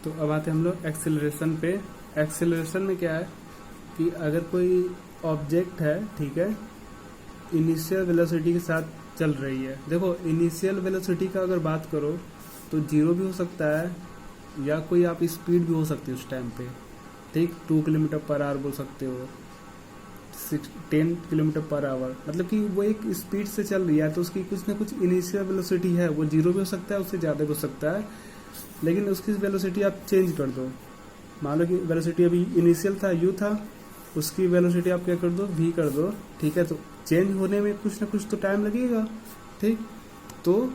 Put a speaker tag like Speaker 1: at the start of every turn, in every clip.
Speaker 1: तो अब आते हैं हम लोग एक्सेलरेशन पे। एक्सेलरेशन में क्या है कि अगर कोई ऑब्जेक्ट है, ठीक है, इनिशियल वेलोसिटी के साथ चल रही है। देखो इनिशियल वेलोसिटी का अगर बात करो तो 0 भी हो सकता है या कोई आप स्पीड भी हो सकती है उस टाइम पे, ठीक। 2 किलोमीटर पर आवर बोल सकते हो, 10 किलोमीटर पर आवर, मतलब कि वो एक स्पीड से चल रही है तो उसकी कुछ ना कुछ इनिशियल वेलोसिटी है। वो 0 भी हो सकता है, उससे ज़्यादा भी हो सकता है, लेकिन उसकी वेलोसिटी आप चेंज कर दो। मान लो कि वेलोसिटी अभी इनिशियल था u था, उसकी वेलोसिटी आप क्या कर दो v कर दो, ठीक है। तो चेंज होने में कुछ ना कुछ तो टाइम लगेगा, ठीक। तो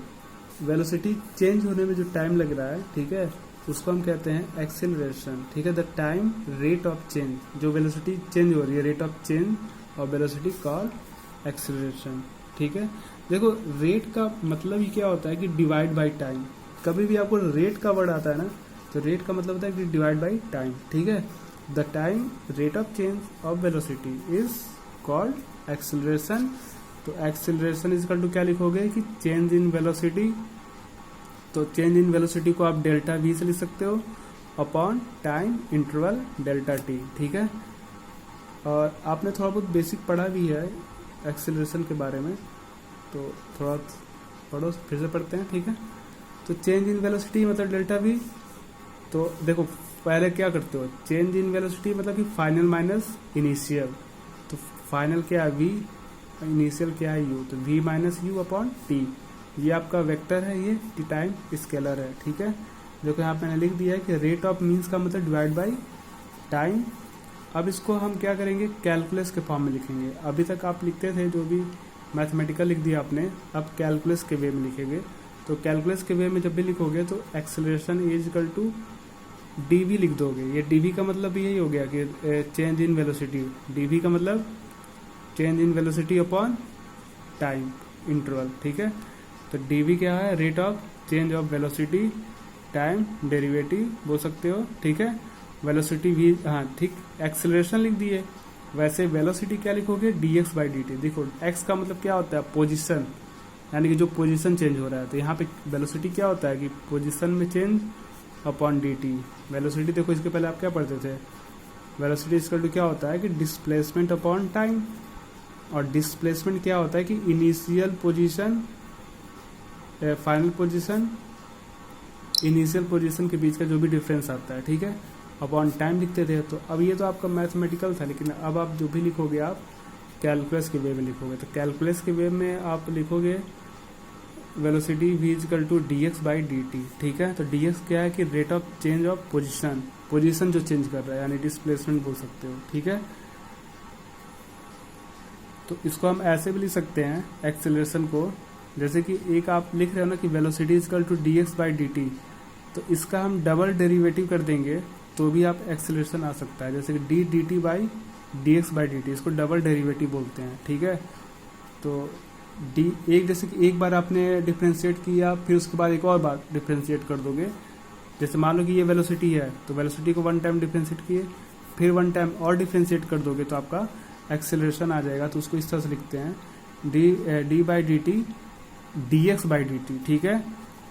Speaker 1: वेलोसिटी चेंज होने में जो टाइम लग रहा है, ठीक है, उसको हम कहते हैं एक्सेलरेशन, ठीक है। The time rate of change, जो वेलोसिटी चेंज हो रही है, रेट ऑफ चेंज और वेलोसिटी कॉल्ड एक्सेलरेशन, ठीक है। देखो रेट का मतलब ही क्या होता है कि डिवाइड बाई टाइम। कभी भी आपको रेट का वर्ड आता है ना, तो रेट का मतलब होता है कि डिवाइड बाई टाइम, ठीक है। The time rate of change of velocity is called acceleration. तो एक्सेलरेशन इज इक्वल टू क्या लिखोगे कि चेंज इन वेलोसिटी। तो चेंज इन वेलोसिटी को आप डेल्टा वी से लिख सकते हो upon time interval delta T, ठीक है। और आपने थोड़ा बहुत बेसिक पढ़ा भी है एक्सेलरेशन के बारे में, तो थोड़ा पढ़ो, फिर से पढ़ते हैं, ठीक है। तो चेंज इन वेलोसिटी मतलब डेल्टा वी। तो देखो पहले क्या करते हो, चेंज इन वेलोसिटी मतलब कि फाइनल माइनस इनिशियल। तो फाइनल क्या है v, इनिशियल क्या है u, तो v minus you upon T. ये आपका वेक्टर है, ये टी टाइम स्केलर है, ठीक है। देखो यहाँ मैंने लिख दिया है कि रेट ऑफ मीन्स का मतलब डिवाइड बाई टाइम। अब इसको हम क्या करेंगे, कैलकुलस के फॉर्म में लिखेंगे। अभी तक आप लिखते थे जो भी मैथमेटिकल लिख दिया आपने, अब कैलकुलस के वे में लिखेंगे। तो कैलकुलस के वे में जब भी लिखोगे तो acceleration is equal to dv लिख दोगे। ये dv का मतलब भी यही हो गया कि चेंज इन वेलोसिटी। dv का मतलब change in velocity upon time interval, ठीक है। तो dv क्या है, rate of change of velocity time derivative बोल सकते हो, ठीक है। वेलोसिटी भी, हाँ ठीक, एक्सेलरेशन लिख दिए। वैसे वेलोसिटी क्या लिखोगे, dx बाई dt। देखो x का मतलब क्या होता है, पोजिशन, यानी कि जो पोजीशन चेंज हो रहा है। तो यहाँ पे वेलोसिटी क्या होता है कि पोजीशन में चेंज अपॉन dt। वेलोसिटी देखो इसके पहले आप क्या पढ़ते थे, वेलोसिटी इक्वल टू क्या होता है कि डिस्प्लेसमेंट अपॉन टाइम। और डिस्प्लेसमेंट क्या होता है कि initial position final position, initial position के बीच का जो भी डिफरेंस आता है, ठीक है, अपॉन टाइम लिखते थे। तो अब ये तो आपका मैथमेटिकल था, लेकिन अब आप जो भी लिखोगे आप कैलकुलस के वे में लिखोगे। तो कैलकुलस के वे में आप लिखोगे velocity v equal to dx by dt, ठीक है। तो dx क्या है कि rate of change of position, position जो चेंज कर रहा है, यानी डिस्प्लेसमेंट बोल सकते हो, ठीक है। तो इसको हम ऐसे भी लिख सकते हैं एक्सेलरेशन को, जैसे कि एक आप लिख रहे हो ना कि velocity equal to dx by dt, तो इसका हम डबल डेरिवेटिव कर देंगे तो भी आप एक्सेलरेशन आ सकता है, जैसे कि dt by dx by dt, इसको डबल डेरिवेटिव बोलते हैं, ठीक है। तो जैसे कि एक बार आपने डिफ्रेंशिएट किया, फिर उसके बाद एक और बार डिफ्रेंशिएट कर दोगे। जैसे मान लो कि ये वेलोसिटी है, तो वेलोसिटी को 1 टाइम डिफ्रेंशिएट किए, फिर 1 टाइम और डिफ्रेंशिएट कर दोगे तो आपका एक्सेलरेशन आ जाएगा। तो उसको इस तरह से लिखते हैं D by D T D by D T, ठीक है।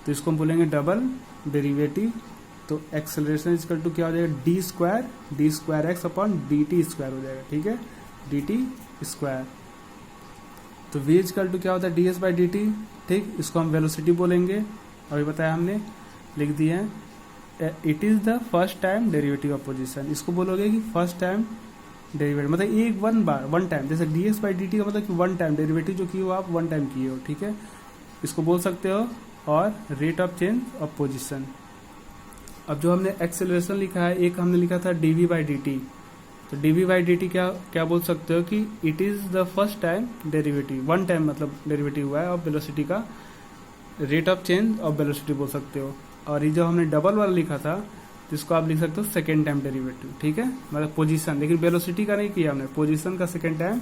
Speaker 1: तो इसको हम बोलेंगे डबल डेरिवेटिव। तो एक्सेलरेशन इक्वल टू क्या हो जाएगा, D square x upon D T square हो जाएगा, ठीक है, डी टी स्क्वायर। तो v इक्वल टू क्या होता है, ds बाई डी टी, ठीक। इसको हम वेलोसिटी बोलेंगे, अभी बताया हमने, लिख दिए हैं। It is the first time derivative of position. इसको बोलोगे कि फर्स्ट टाइम डेरिवेटिव मतलब एक वन टाइम, जैसे ds बाई डी टी का मतलब कि 1 टाइम डेरिवेटिव जो किए हो आप 1 टाइम किए हो, ठीक है, इसको बोल सकते हो। और rate of change of position. अब जो हमने एक्सेलरेशन लिखा है, एक हमने लिखा था dv बाई डी टी, तो dv बाई डी टी क्या बोल सकते हो कि it is the first time derivative, 1 time मतलब डेरिवेटिव हुआ है और वेलोसिटी का rate of change of velocity बोल सकते हो। और ये जो हमने डबल वाला लिखा था, जिसको आप लिख सकते हो सेकेंड टाइम डेरिवेटिव, ठीक है, मतलब पोजीशन, लेकिन वेलोसिटी का नहीं किया हमने, पोजीशन का सेकेंड टाइम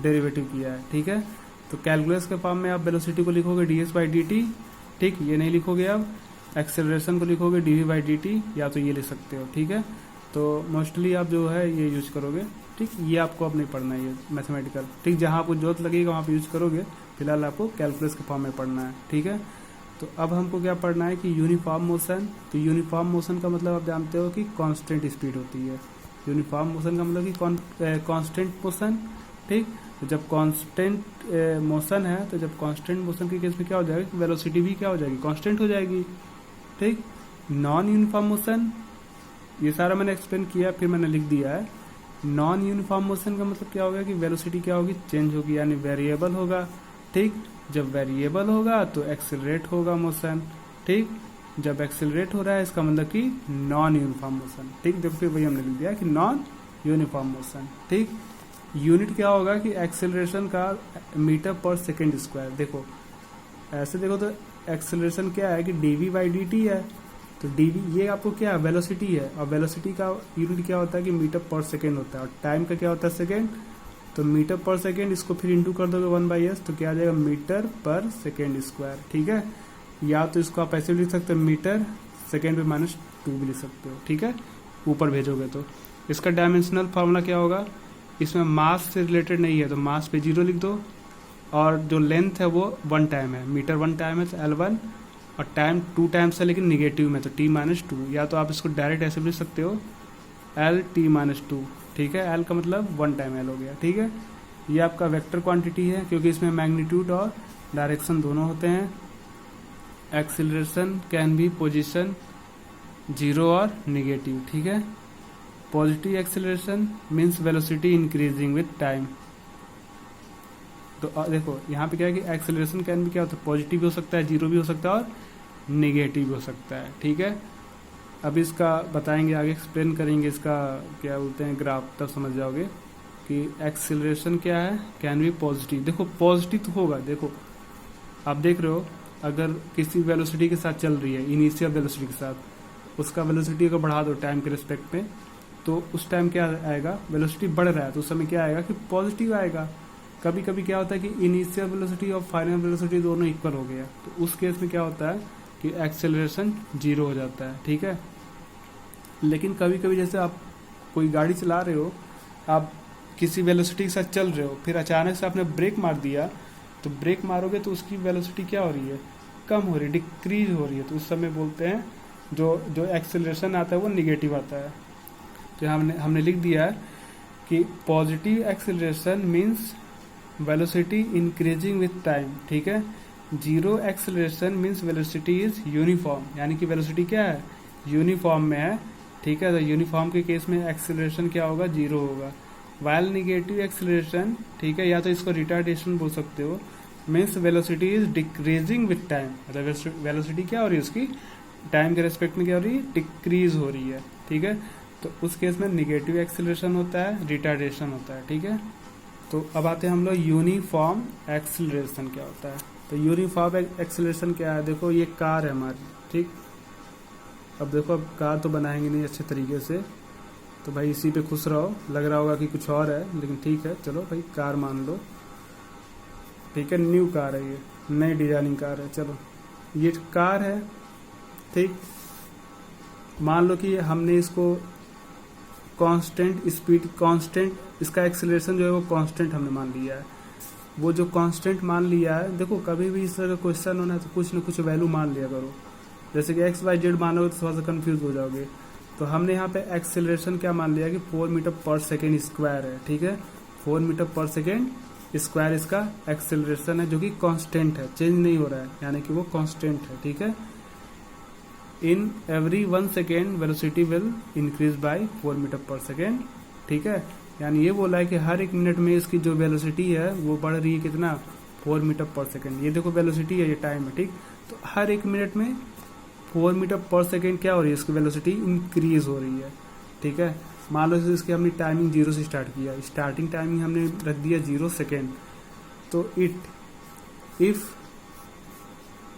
Speaker 1: डेरिवेटिव किया है, ठीक है। तो कैलकुलस के फॉर्म में आप वेलोसिटी को लिखोगे ds बाई डी टी, ठीक, ये नहीं लिखोगे आप। एक्सेलरेशन को लिखोगे dv बाई डी टी, या तो ये लिख सकते हो, ठीक है। तो मोस्टली आप जो है ये यूज करोगे, ठीक। ये आपको अब नहीं पढ़ना है, ये मैथमेटिकल, ठीक, जहाँ आपको जरूरत लगेगा वहाँ पे यूज करोगे। फिलहाल आपको कैलकुलस के फॉर्म में पढ़ना है, ठीक है। तो अब हमको क्या पढ़ना है कि यूनिफॉर्म मोशन। तो यूनिफॉर्म मोशन का मतलब आप जानते हो कि कांस्टेंट स्पीड होती है। यूनिफॉर्म मोशन का मतलब कि कांस्टेंट मोशन, ठीक। तो जब कांस्टेंट मोशन है, तो जब कांस्टेंट मोशन के केस में क्या हो जाएगा, वेलोसिटी भी क्या हो जाएगी, कांस्टेंट हो जाएगी, ठीक। नॉन यूनिफॉर्म मोशन, ये सारा मैंने एक्सप्लेन किया, फिर मैंने लिख दिया है। नॉन यूनिफॉर्म मोशन का मतलब क्या होगा कि वेलोसिटी क्या होगी, चेंज होगी, यानी वेरिएबल होगा, ठीक। जब वेरिएबल होगा तो एक्सेलरेट होगा मोशन, ठीक। जब एक्सेलरेट हो रहा है इसका मतलब कि नॉन यूनिफॉर्म मोशन, ठीक। देखो फिर वही हमने लिख दिया कि नॉन यूनिफॉर्म मोशन, ठीक। यूनिट क्या होगा कि एक्सेलरेशन का मीटर पर सेकेंड स्क्वायर। देखो ऐसे देखो तो एक्सेलरेशन क्या है कि डीवी बाई डी टी है। तो डीवी ये आपको क्या है, वेलोसिटी है, और वेलोसिटी का यूनिट क्या होता है कि मीटर पर सेकेंड होता है, और टाइम का क्या होता है, सेकेंड। तो मीटर पर सेकेंड, इसको फिर इंटू कर दोगे 1/s, तो क्या आ जाएगा, मीटर पर सेकेंड स्क्वायर, ठीक है। या तो इसको आप ऐसे भी लिख सकते हो, मीटर सेकेंड पे -2 भी लिख सकते हो, ठीक है, ऊपर भेजोगे तो। इसका डायमेंशनल फार्मूला क्या होगा, इसमें मास से रिलेटेड नहीं है तो मास पे 0 लिख दो, और जो लेंथ है वो 1 टाइम है, मीटर 1 टाइम है तो L1, और टाइम 2 टाइम्स है लेकिन निगेटिव में तो T-2, या तो आप इसको डायरेक्ट ऐसे भी लिख सकते हो LT-2, ठीक है। L का मतलब 1 टाइम L हो गया, ठीक है। ये आपका वेक्टर क्वांटिटी है क्योंकि इसमें मैग्नीट्यूड और डायरेक्शन दोनों होते हैं। एक्सीलरेशन कैन बी पोजीशन 0 और निगेटिव, ठीक है। Positive acceleration means velocity increasing with time. तो देखो यहाँ पे क्या है कि एक्सेलरेशन कैन भी क्या होता है, पॉजिटिव भी हो सकता है, 0 भी हो सकता है, और नेगेटिव भी हो सकता है, ठीक है। अब इसका बताएंगे आगे, एक्सप्लेन करेंगे इसका क्या बोलते हैं ग्राफ, तब समझ जाओगे कि एक्सेलरेशन क्या है, कैन बी पॉजिटिव। देखो पॉजिटिव तो होगा, देखो आप देख रहे हो अगर किसी वेलोसिटी के साथ चल रही है, इनिशियल वेलोसिटी के साथ, उसका वेलोसिटी अगर बढ़ा दो टाइम के रिस्पेक्ट में, तो उस टाइम क्या आएगा, वेलोसिटी बढ़ रहा है तो उस समय क्या आएगा कि पॉजिटिव आएगा। कभी कभी क्या होता है कि इनिशियल वेलोसिटी और फाइनल वेलोसिटी दोनों इक्वल हो गया, तो उस केस में क्या होता है कि एक्सेलरेशन 0 हो जाता है, ठीक है। लेकिन कभी कभी जैसे आप कोई गाड़ी चला रहे हो, आप किसी वेलोसिटी के साथ चल रहे हो, फिर अचानक से आपने ब्रेक मार दिया, तो ब्रेक मारोगे तो उसकी वेलोसिटी क्या हो रही है, कम हो रही है, डिक्रीज हो रही है, तो उस समय बोलते हैं जो एक्सेलरेशन आता है वो निगेटिव आता है। तो हमने लिख दिया है कि positive acceleration means velocity increasing with time, ठीक है। 0 acceleration means velocity is uniform, यानी कि वेलोसिटी क्या है, यूनिफॉर्म में है, ठीक है। तो यूनिफॉर्म के केस में एक्सेलरेशन क्या होगा, 0 होगा। वाइल निगेटिव एक्सेलरेशन, ठीक है, या तो इसको रिटार्डेशन बोल सकते हो, means velocity is decreasing with time, मतलब वेलोसिटी क्या हो रही है उसकी टाइम के रेस्पेक्ट में क्या हो रही है, डिक्रीज हो रही है, ठीक है। तो उस केस में निगेटिव एक्सेलरेशन होता है, रिटार्डेशन होता है, ठीक है। तो अब आते हैं हम लोग यूनिफॉर्म एक्सेलरेशन क्या होता है। तो यूनिफॉर्म एक्सेलरेशन क्या है, देखो ये कार है हमारी, ठीक। अब देखो अब कार तो बनाएंगे नहीं अच्छे तरीके से, तो भाई इसी पे खुश रहो, लग रहा होगा कि कुछ और है लेकिन ठीक है, चलो भाई कार मान लो, ठीक है। न्यू कार है, ये नई डिजाइनिंग कार है, चलो ये कार है, ठीक। मान लो कि हमने इसको कांस्टेंट स्पीड, कांस्टेंट इसका एक्सेलरेशन जो है वो कांस्टेंट हमने मान लिया है। वो जो कांस्टेंट मान लिया है, देखो कभी भी इस तरह का क्वेश्चन होना है तो कुछ न कुछ वैल्यू मान लिया करो, जैसे कि XYZ मानोगे तो थोड़ा सा कंफ्यूज हो जाओगे। तो हमने यहाँ पे एक्सेलरेशन क्या मान लिया कि 4 मीटर पर सेकेंड स्क्वायर है, ठीक है। 4 मीटर पर सेकेंड स्क्वायर इसका एक्सेलरेशन है, जो कि कांस्टेंट है, चेंज नहीं हो रहा है, यानी कि वो कांस्टेंट है, ठीक है। In every 1 second velocity will increase by 4 meter per second, ठीक है। यानी ये बोला है कि हर 1 मिनट में इसकी जो वेलोसिटी है वो बढ़ रही है, कितना, 4 मीटर पर सेकेंड। ये देखो वेलोसिटी है, ये टाइम है, ठीक। तो हर 1 मिनट में 4 मीटर पर सेकेंड क्या हो रही है, इसकी वेलोसिटी इंक्रीज हो रही है, ठीक है। मान लो इसकी हमने टाइमिंग 0 से स्टार्ट किया, स्टार्टिंग टाइमिंग हमने रख दिया 0 सेकेंड, तो इफ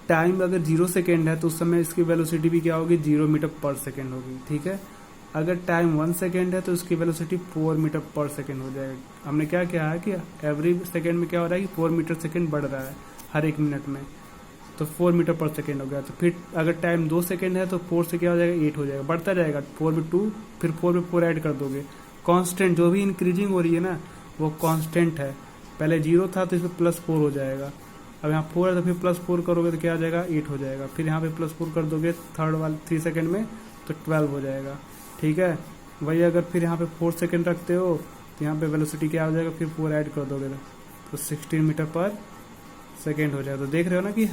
Speaker 1: टाइम अगर 0 सेकेंड है तो उस समय इसकी वेलोसिटी भी क्या होगी, 0 मीटर पर सेकेंड होगी, ठीक है। अगर टाइम 1 सेकेंड है तो इसकी वेलोसिटी 4 मीटर पर सेकेंड हो जाएगी। हमने क्या किया है कि एवरी सेकेंड में क्या हो रहा है कि 4 मीटर सेकेंड बढ़ रहा है हर 1 मिनट में, तो 4 मीटर पर सेकेंड हो गया। तो फिर अगर टाइम 2 सेकेंड है तो 4 से क्या हो जाएगा, 8 हो जाएगा, बढ़ता जाएगा, 4 में 2, फिर 4 में 4 ऐड कर दोगे। कांस्टेंट जो भी इंक्रीजिंग हो रही है ना वो कांस्टेंट है, पहले 0 था तो इसमें +4 हो जाएगा, अब यहाँ 4 है तो फिर +4 करोगे तो क्या आ जाएगा 8 हो जाएगा, फिर यहाँ पे +4 कर दोगे थर्ड वाले 3 सेकेंड में तो 12 हो जाएगा, ठीक है। वही अगर फिर यहाँ पे 4 सेकेंड रखते हो तो यहाँ पे वेलोसिटी क्या हो जाएगा, फिर 4 ऐड कर दोगे तो 16 मीटर पर सेकेंड हो जाएगा। तो देख रहे हो ना कि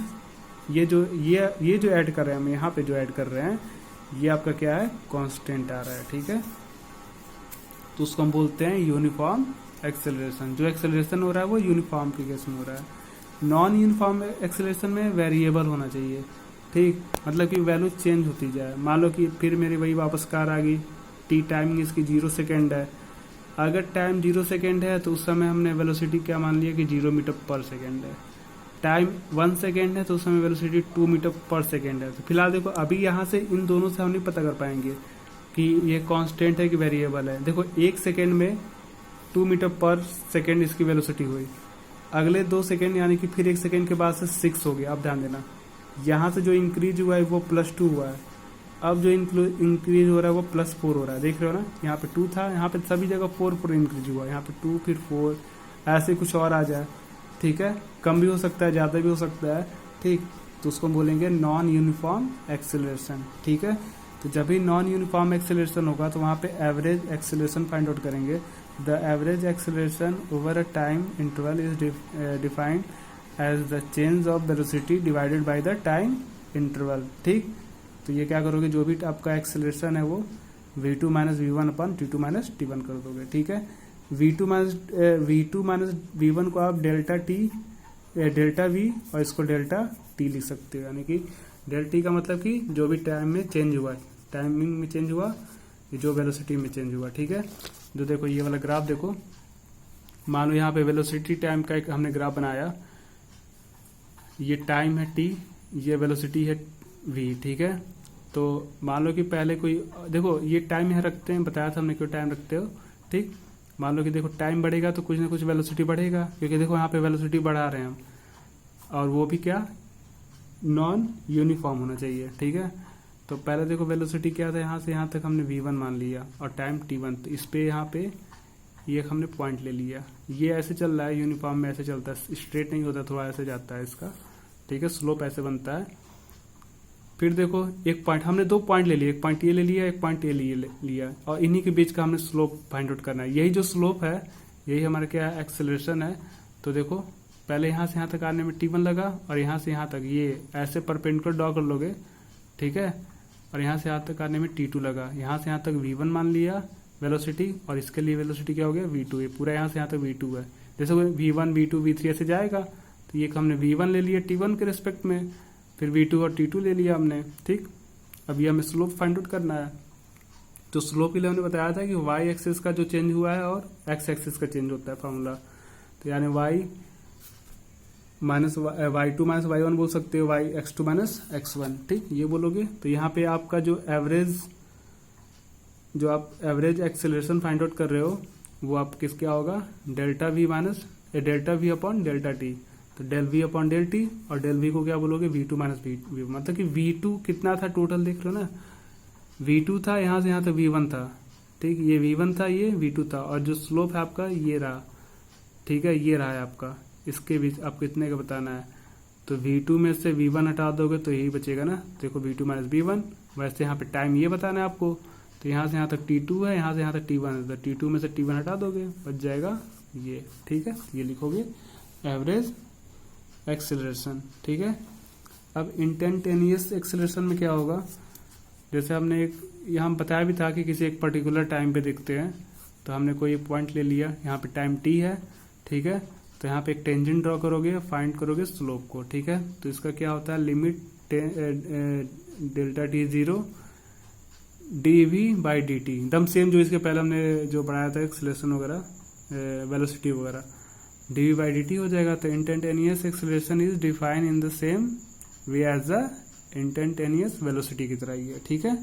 Speaker 1: ये जो ऐड कर रहे हैं हम यहाँ पे जो ऐड कर रहे हैं ये आपका क्या है, कांस्टेंट आ रहा है, ठीक है। तो उसको हम बोलते हैं यूनिफॉर्म एक्सेलरेशन। जो एक्सेलरेशन हो रहा है वो यूनिफॉर्म के केस में हो रहा है। नॉन यूनिफॉर्म एक्सेलरेशन में वेरिएबल होना चाहिए, ठीक, मतलब कि वैल्यू चेंज होती जाए। मान लो कि फिर मेरी वही वापस कार आ गई, टी टाइमिंग इसकी 0 सेकेंड है। अगर टाइम 0 सेकेंड है तो उस समय हमने वेलोसिटी क्या मान लिया कि 0 मीटर पर सेकेंड है। टाइम 1 सेकेंड है तो उस समय वेलोसिटी 2 मीटर पर सेकेंड है। तो फिलहाल देखो अभी यहाँ से इन दोनों से हम नहीं पता कर पाएंगे कि ये कांस्टेंट है कि वेरिएबल है। देखो 1 सेकेंड में 2 मीटर पर सेकेंड इसकी वेलोसिटी हुई, अगले 2 सेकेंड यानी कि फिर 1 सेकेंड के बाद से 6 हो गया। अब ध्यान देना यहाँ से जो इंक्रीज हुआ है वो +2 हुआ है, अब जो इंक्रीज हो रहा है वो +4 हो रहा है। देख रहे हो ना, यहाँ पे 2 था, यहाँ पे सभी जगह 4 इंक्रीज हुआ, यहाँ पे 2 फिर 4 ऐसे कुछ और आ जाए, ठीक है। कम भी हो सकता है, ज़्यादा भी हो सकता है, ठीक। तो उसको बोलेंगे नॉन यूनिफॉर्म एक्सेलरेशन, ठीक है। तो जब भी नॉन यूनिफॉर्म एक्सेलरेशन होगा तो वहाँ पे एवरेज एक्सेलरेशन फाइंड आउट करेंगे। The average acceleration over a time interval is defined as the change of velocity divided by the time interval, ठीक। तो ये क्या करोगे, जो भी आपका एक्सेलरेशन है वो v2 माइनस v1 अपन t2 माइनस t1 कर दोगे, ठीक है। v2 माइनस v1 को आप डेल्टा v और इसको डेल्टा t लिख सकते हो, यानी कि डेल्टा t का मतलब कि जो भी टाइम में चेंज हुआ, टाइमिंग में चेंज हुआ, जो वेलोसिटी में चेंज हुआ, ठीक है। जो देखो ये वाला ग्राफ देखो, मान लो यहाँ पे वेलोसिटी टाइम का एक हमने ग्राफ बनाया, ये टाइम है t, ये वेलोसिटी है v, ठीक है। तो मान लो कि पहले कोई देखो ये टाइम यहाँ रखते हैं, बताया था हमने क्यों टाइम रखते हो, ठीक। मान लो कि देखो टाइम बढ़ेगा तो कुछ ना कुछ वेलोसिटी बढ़ेगा, क्योंकि देखो यहाँ पे वेलोसिटी बढ़ा रहे हैं हम, और वो भी क्या नॉन यूनिफॉर्म होना चाहिए, ठीक है। तो पहले देखो वेलोसिटी क्या था, यहाँ से यहाँ तक हमने v1 मान लिया और टाइम t1, तो इस पे यहाँ पे ये हमने पॉइंट ले लिया। ये ऐसे चल रहा है यूनिफॉर्म में, ऐसे चलता है, स्ट्रेट नहीं होता, थोड़ा ऐसे जाता है इसका, ठीक है, स्लोप ऐसे बनता है। फिर देखो एक पॉइंट, हमने 2 पॉइंट ले लिए, एक पॉइंट ये ले लिया, एक पॉइंट ये ले लिया, और इन्हीं के बीच का हमने स्लोप फाइंड आउट करना है। यही जो स्लोप है यही हमारा क्या है, एक्सेलरेशन है। तो देखो पहले यहाँ से यहाँ तक आने में t1 लगा, और यहाँ से यहाँ तक ये ऐसे परपेंडिकुलर ड्रॉ कर लोगे, ठीक है, और यहाँ से यहाँ तक आने में t2 लगा, यहाँ से यहाँ तक v1 मान लिया वेलोसिटी, और इसके लिए वेलोसिटी क्या हो गया v2, ये पूरा यहाँ से यहाँ तक v2 है। जैसे v1 v2 v3 ऐसे जाएगा, तो ये हमने v1 ले लिया t1 के रिस्पेक्ट में, फिर v2 और t2 ले लिया हमने, ठीक। अब ये हमें स्लोप फाइंड आउट करना है। तो स्लोप के लिए हमने बताया था कि y एक्सिस का जो चेंज हुआ है और x एक्सिस का चेंज होता है फॉर्मूला। तो यानी y2 माइनस y1 बोल सकते हो, x2 माइनस x1, ठीक, ये बोलोगे। तो यहाँ पे आपका जो आप एवरेज एक्सेलरेशन फाइंड आउट कर रहे हो वो आप किस क्या होगा, delta v upon delta t। तो del v upon del T, और डेल v को क्या बोलोगे, v2 माइनस v, मतलब कि v2 कितना था टोटल, देख लो ना, v2 था, यहाँ से यहाँ तक v1 था, ठीक, ये v1 था, ये v2 था, और जो स्लोप है आपका ये रहा, ठीक है, ये रहा है आपका, इसके बीच आपको कितने का बताना है। तो v2 में से v1 हटा दोगे तो यही बचेगा ना, देखो v2 माइनस v1। वैसे यहाँ पे टाइम ये बताना है आपको, तो यहाँ से यहाँ तक t2 है, यहाँ से यहाँ तक t1 है, तो t2 में से t1 हटा दोगे, बच जाएगा ये, ठीक है। ये लिखोगे एवरेज एक्सेलरेशन, ठीक है। अब इंस्टेंटेनियस एक्सेलरेशन में क्या होगा, जैसे हमने एक यहाँ बताया भी था कि किसी एक पर्टिकुलर टाइम पे देखते हैं, तो हमने कोई एक पॉइंट ले लिया, यहाँ पे टाइम t है, ठीक है। तो यहाँ पे एक टेंजेंट ड्रॉ करोगे, फाइंड करोगे स्लोप को, ठीक है। तो इसका क्या होता है, limit delta t 0 dv by dt, एकदम सेम जो इसके पहले हमने जो पढ़ाया था एक्सेलरेशन वगैरह वेलोसिटी वगैरह, dv बाई dt हो जाएगा। तो instantaneous acceleration is define in the same way as the instantaneous velocity की तरह ही है, ठीक है।